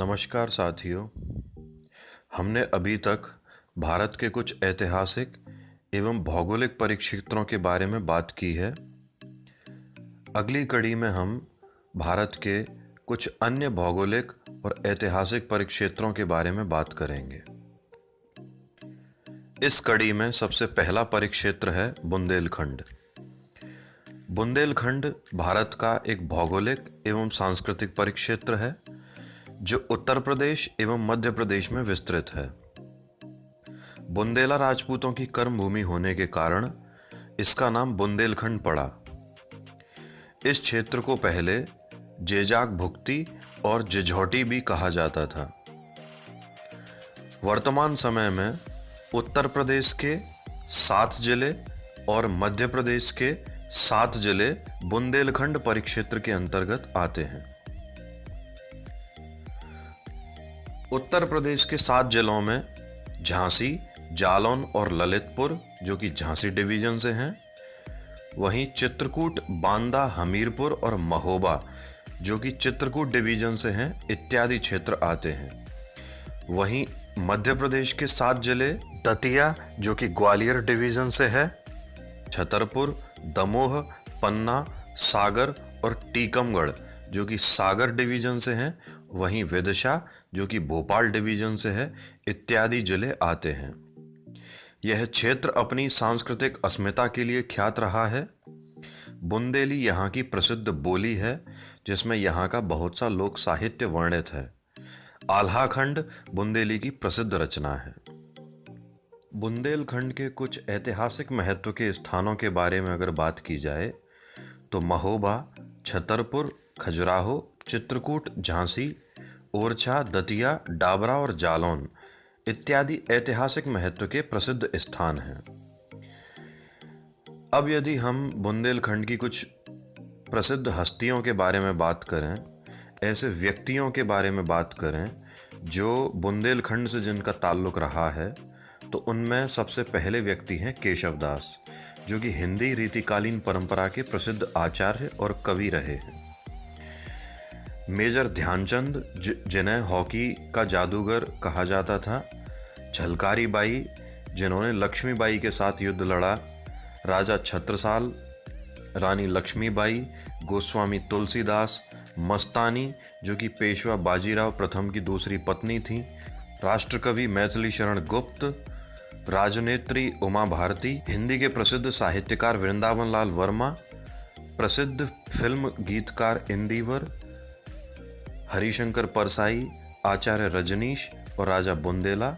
नमस्कार साथियों। हमने अभी तक भारत के कुछ ऐतिहासिक एवं भौगोलिक परिक्षेत्रों के बारे में बात की है। अगली कड़ी में हम भारत के कुछ अन्य भौगोलिक और ऐतिहासिक परिक्षेत्रों के बारे में बात करेंगे। इस कड़ी में सबसे पहला परिक्षेत्र है बुंदेलखंड। बुंदेलखंड भारत का एक भौगोलिक एवं सांस्कृतिक परिक्षेत्र है जो उत्तर प्रदेश एवं मध्य प्रदेश में विस्तृत है। बुंदेला राजपूतों की कर्मभूमि होने के कारण इसका नाम बुंदेलखंड पड़ा। इस क्षेत्र को पहले जेजाक भुक्ती और जिझौटी भी कहा जाता था। वर्तमान समय में उत्तर प्रदेश के 7 जिले और मध्य प्रदेश के 7 जिले बुंदेलखंड परिक्षेत्र के अंतर्गत आते हैं। उत्तर प्रदेश के 7 जिलों में झांसी, जालौन और ललितपुर जो कि झांसी डिवीजन से हैं, वहीं चित्रकूट, बांदा, हमीरपुर और महोबा जो कि चित्रकूट डिवीजन से हैं इत्यादि क्षेत्र आते हैं। वहीं मध्य प्रदेश के 7 जिले दतिया जो कि ग्वालियर डिवीजन से है, छतरपुर, दमोह, पन्ना, सागर और टीकमगढ़ जो कि सागर डिवीजन से हैं, वहीं विदिशा जो कि भोपाल डिवीजन से है इत्यादि जिले आते हैं। यह क्षेत्र अपनी सांस्कृतिक अस्मिता के लिए ख्यात रहा है। बुंदेली यहाँ की प्रसिद्ध बोली है जिसमें यहाँ का बहुत सा लोक साहित्य वर्णित है। आल्हाखंड बुंदेली की प्रसिद्ध रचना है। बुंदेलखंड के कुछ ऐतिहासिक महत्व के स्थानों के बारे में अगर बात की जाए तो महोबा, छतरपुर, खजुराहो, चित्रकूट, झांसी, ओरछा, दतिया, डाबरा और जालौन इत्यादि ऐतिहासिक महत्व के प्रसिद्ध स्थान हैं। अब यदि हम बुंदेलखंड की कुछ प्रसिद्ध हस्तियों के बारे में बात करें, ऐसे व्यक्तियों के बारे में बात करें जो बुंदेलखंड से जिनका ताल्लुक रहा है, तो उनमें सबसे पहले व्यक्ति हैं केशवदास जो कि हिंदी रीतिकालीन परंपरा के प्रसिद्ध आचार्य और कवि रहे हैं। मेजर ध्यानचंद जिन्हें हॉकी का जादूगर कहा जाता था, झलकारी बाई जिन्होंने लक्ष्मीबाई के साथ युद्ध लड़ा, राजा छत्रसाल, रानी लक्ष्मीबाई, गोस्वामी तुलसीदास, मस्तानी जो कि पेशवा बाजीराव प्रथम की दूसरी पत्नी थी, राष्ट्रकवि मैथिली शरण गुप्त, राजनेत्री उमा भारती, हिंदी के प्रसिद्ध साहित्यकार वृंदावन लाल वर्मा, प्रसिद्ध फिल्म गीतकार इंदिवर, हरिशंकर परसाई, आचार्य रजनीश और राजा बुंदेला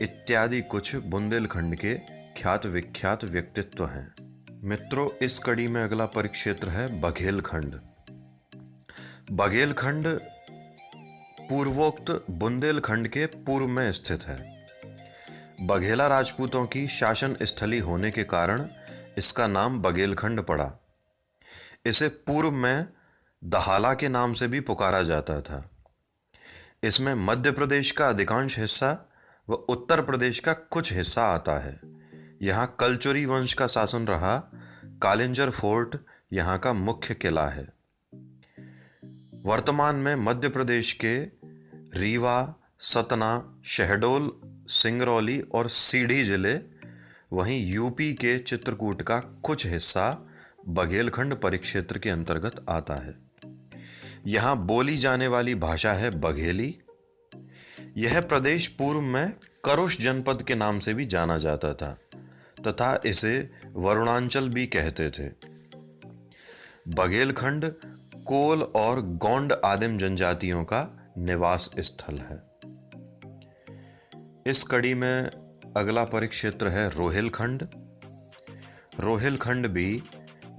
इत्यादि कुछ बुंदेलखंड के ख्यात विख्यात व्यक्तित्व हैं। मित्रों, इस कड़ी में अगला परिक्षेत्र है बघेलखंड। बघेलखंड पूर्वोक्त बुंदेलखंड के पूर्व में स्थित है। बघेला राजपूतों की शासन स्थली होने के कारण इसका नाम बघेलखंड पड़ा। इसे पूर्व में दहाला के नाम से भी पुकारा जाता था। इसमें मध्य प्रदेश का अधिकांश हिस्सा व उत्तर प्रदेश का कुछ हिस्सा आता है। यहाँ कलचुरी वंश का शासन रहा। कालिंजर फोर्ट यहाँ का मुख्य किला है। वर्तमान में मध्य प्रदेश के रीवा, सतना, शहडोल, सिंगरौली और सीधी जिले, वहीं यूपी के चित्रकूट का कुछ हिस्सा बघेलखंड परिक्षेत्र के अंतर्गत आता है। यहाँ बोली जाने वाली भाषा है बघेली। यह प्रदेश पूर्व में करुष जनपद के नाम से भी जाना जाता था तथा इसे वरुणांचल भी कहते थे। बघेलखंड कोल और गोंड आदिम जनजातियों का निवास स्थल है। इस कड़ी में अगला परिक्षेत्र है रोहिलखंड। रोहिलखंड भी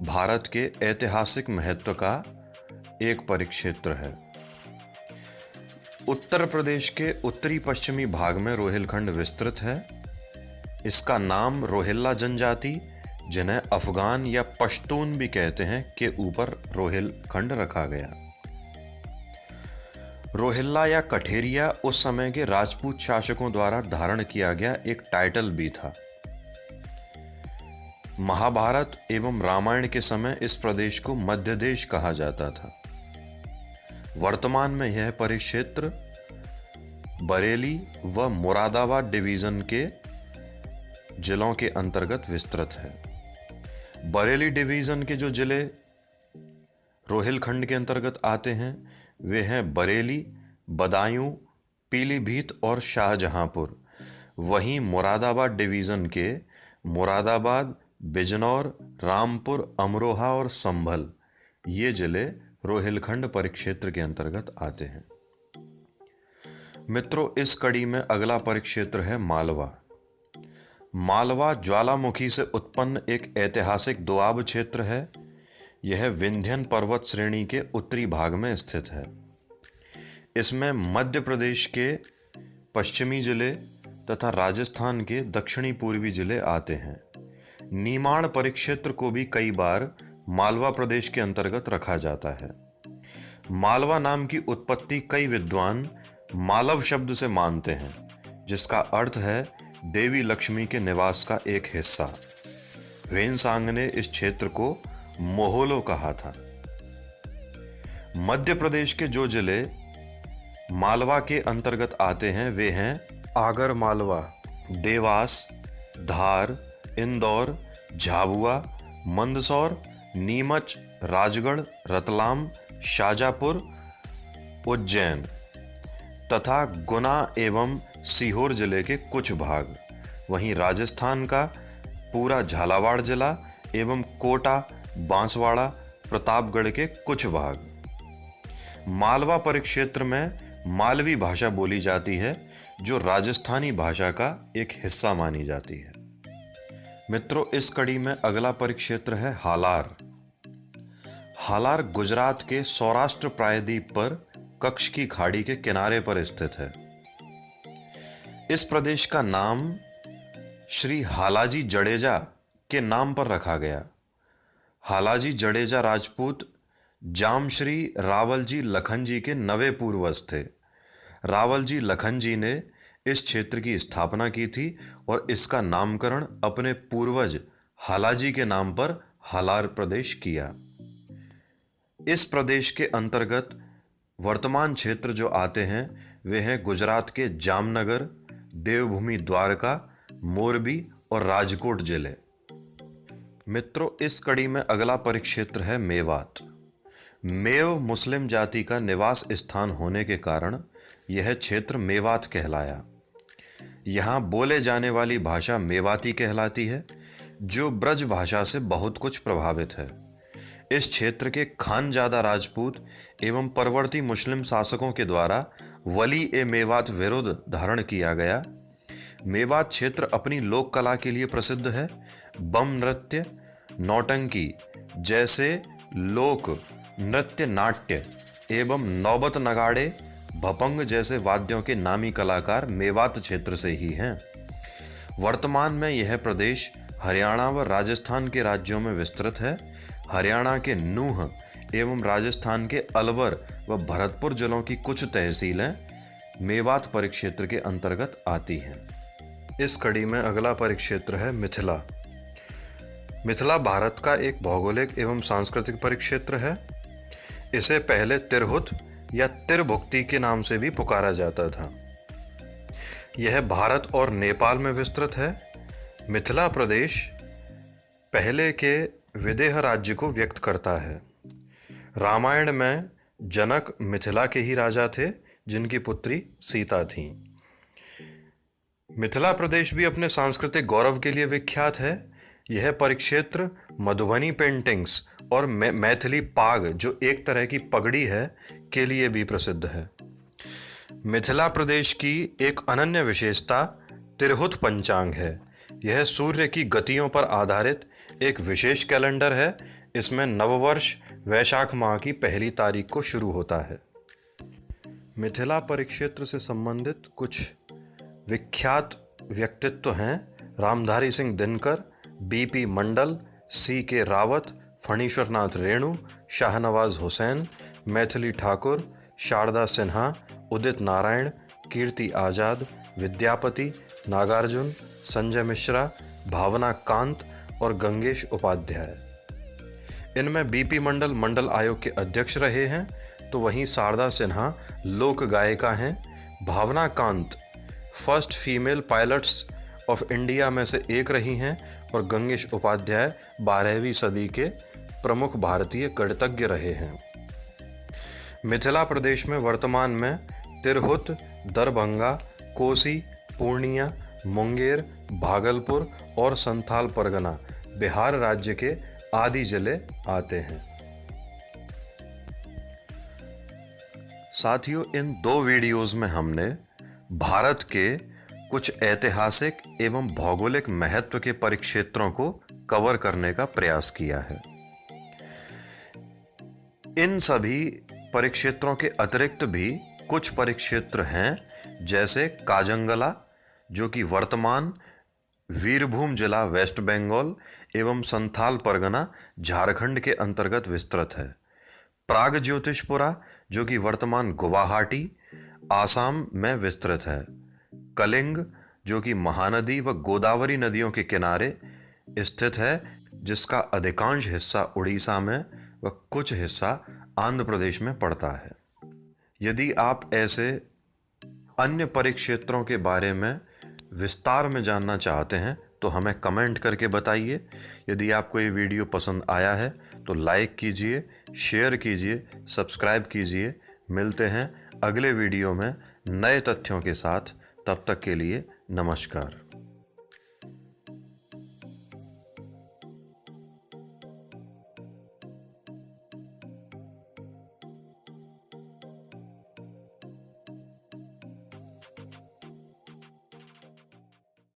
भारत के ऐतिहासिक महत्व का एक परिक्षेत्र है। उत्तर प्रदेश के उत्तरी पश्चिमी भाग में रोहिलखंड विस्तृत है। इसका नाम रोहिल्ला जनजाति, जिन्हें अफगान या पश्तून भी कहते हैं, के ऊपर रोहिलखंड रखा गया। रोहिल्ला या कठेरिया उस समय के राजपूत शासकों द्वारा धारण किया गया एक टाइटल भी था। महाभारत एवं रामायण के समय इस प्रदेश को मध्य देश कहा जाता था। वर्तमान में यह परिक्षेत्र बरेली व मुरादाबाद डिवीज़न के जिलों के अंतर्गत विस्तृत है। बरेली डिवीज़न के जो जिले रोहिलखंड के अंतर्गत आते हैं वे हैं बरेली, बदायूं, पीलीभीत और शाहजहांपुर। वहीं मुरादाबाद डिवीज़न के मुरादाबाद, बिजनौर, रामपुर, अमरोहा और संभल ये जिले रोहिलखंड परिक्षेत्र के अंतर्गत आते हैं। मित्रों, इस कड़ी में अगला परिक्षेत्र है मालवा। मालवा ज्वालामुखी से उत्पन्न एक ऐतिहासिक दोआब क्षेत्र है। यह विंध्यन पर्वत श्रेणी के उत्तरी भाग में स्थित है। इसमें मध्य प्रदेश के पश्चिमी जिले तथा राजस्थान के दक्षिणी पूर्वी जिले आते हैं। नीमाण परिक्षेत्र को भी कई बार मालवा प्रदेश के अंतर्गत रखा जाता है। मालवा नाम की उत्पत्ति कई विद्वान मालव शब्द से मानते हैं, जिसका अर्थ है देवी लक्ष्मी के निवास का एक हिस्सा। ह्वेनसांग ने इस क्षेत्र को मोहोलो कहा था। मध्य प्रदेश के जो जिले मालवा के अंतर्गत आते हैं वे हैं आगर मालवा, देवास, धार, इंदौर, झाबुआ, मंदसौर, नीमच, राजगढ़, रतलाम, शाजापुर, उज्जैन तथा गुना एवं सीहोर जिले के कुछ भाग। वहीं राजस्थान का पूरा झालावाड़ जिला एवं कोटा, बांसवाड़ा, प्रतापगढ़ के कुछ भाग। मालवा परिक्षेत्र में मालवी भाषा बोली जाती है, जो राजस्थानी भाषा का एक हिस्सा मानी जाती है। मित्रों, इस कड़ी में अगला परिक्षेत्र है हालार। हालार गुजरात के सौराष्ट्र प्रायद्वीप पर कच्छ की खाड़ी के किनारे पर स्थित है। इस प्रदेश का नाम श्री हालाजी जडेजा के नाम पर रखा गया। हालाजी जडेजा राजपूत जामश्री रावलजी लखनजी के नवे पूर्वज थे। रावलजी लखनजी ने इस क्षेत्र की स्थापना की थी और इसका नामकरण अपने पूर्वज हालाजी के नाम पर हालार प्रदेश किया। इस प्रदेश के अंतर्गत वर्तमान क्षेत्र जो आते हैं वे हैं गुजरात के जामनगर, देवभूमि द्वारका, मोरबी और राजकोट जिले। मित्रों, इस कड़ी में अगला परिक्षेत्र है मेवात। मेव मुस्लिम जाति का निवास स्थान होने के कारण यह क्षेत्र मेवात कहलाया। यहाँ बोले जाने वाली भाषा मेवाती कहलाती है, जो ब्रज भाषा से बहुत कुछ प्रभावित है। इस क्षेत्र के खानजादा राजपूत एवं परवर्ती मुस्लिम शासकों के द्वारा वली ए मेवात विरुद्ध धारण किया गया। मेवात क्षेत्र अपनी लोक कला के लिए प्रसिद्ध है। बम नृत्य, नौटंकी जैसे लोक नृत्य, नाट्य एवं नौबत नगाड़े, भपंग जैसे वाद्यों के नामी कलाकार मेवात क्षेत्र से ही हैं। वर्तमान में यह प्रदेश हरियाणा व राजस्थान के राज्यों में विस्तृत है। हरियाणा के नूह एवं राजस्थान के अलवर व भरतपुर जिलों की कुछ तहसीलें मेवात परिक्षेत्र के अंतर्गत आती हैं। इस कड़ी में अगला परिक्षेत्र है मिथिला। मिथिला भारत का एक भौगोलिक एवं सांस्कृतिक परिक्षेत्र है। इसे पहले तिरहुत या तिरभुक्ति के नाम से भी पुकारा जाता था। यह भारत और नेपाल में विस्तृत है। मिथिला प्रदेश पहले के विदेह राज्य को व्यक्त करता है। रामायण में जनक मिथिला के ही राजा थे, जिनकी पुत्री सीता थी। मिथिला प्रदेश भी अपने सांस्कृतिक गौरव के लिए विख्यात है। यह परिक्षेत्र मधुबनी पेंटिंग्स और मैथिली पाग, जो एक तरह की पगड़ी है, के लिए भी प्रसिद्ध है। मिथिला प्रदेश की एक अनन्य विशेषता तिरहुत पंचांग है। यह सूर्य की गतियों पर आधारित एक विशेष कैलेंडर है। इसमें नववर्ष वैशाख माह की पहली तारीख को शुरू होता है। मिथिला परिक्षेत्र से संबंधित कुछ विख्यात व्यक्तित्व हैं रामधारी सिंह दिनकर, बीपी मंडल, सीके रावत, फणीश्वरनाथ रेणु, शाहनवाज हुसैन, मैथिली ठाकुर, शारदा सिन्हा, उदित नारायण, कीर्ति आजाद, विद्यापति, नागार्जुन, संजय मिश्रा, भावना कांत और गंगेश उपाध्याय। इनमें बीपी मंडल मंडल आयोग के अध्यक्ष रहे हैं, तो वहीं शारदा सिन्हा लोक गायिका हैं। Bhawana Kanth first female pilots of India में से एक रही हैं और गंगेश उपाध्याय 12वीं सदी के प्रमुख भारतीय गणितज्ञ रहे हैं। मिथिला प्रदेश में वर्तमान में तिरहुत, दरभंगा, कोसी, पूर्णिया, मुंगेर, भागलपुर और संथाल परगना बिहार राज्य के आदि जिले आते हैं। साथियों, इन 2 वीडियोस में हमने भारत के कुछ ऐतिहासिक एवं भौगोलिक महत्व के परिक्षेत्रों को कवर करने का प्रयास किया है। इन सभी परिक्षेत्रों के अतिरिक्त भी कुछ परिक्षेत्र हैं, जैसे काजंगला जो कि वर्तमान वीरभूम जिला वेस्ट बंगाल एवं संथाल परगना झारखंड के अंतर्गत विस्तृत है। प्राग ज्योतिषपुरा जो कि वर्तमान गुवाहाटी आसाम में विस्तृत है। कलिंग जो कि महानदी व गोदावरी नदियों के किनारे स्थित है, जिसका अधिकांश हिस्सा उड़ीसा में व कुछ हिस्सा आंध्र प्रदेश में पड़ता है। यदि आप ऐसे अन्य परिक्षेत्रों के बारे में विस्तार में जानना चाहते हैं तो हमें कमेंट करके बताइए। यदि आपको ये वीडियो पसंद आया है तो लाइक कीजिए, शेयर कीजिए, सब्सक्राइब कीजिए। मिलते हैं अगले वीडियो में नए तथ्यों के साथ। तब तक के लिए नमस्कार।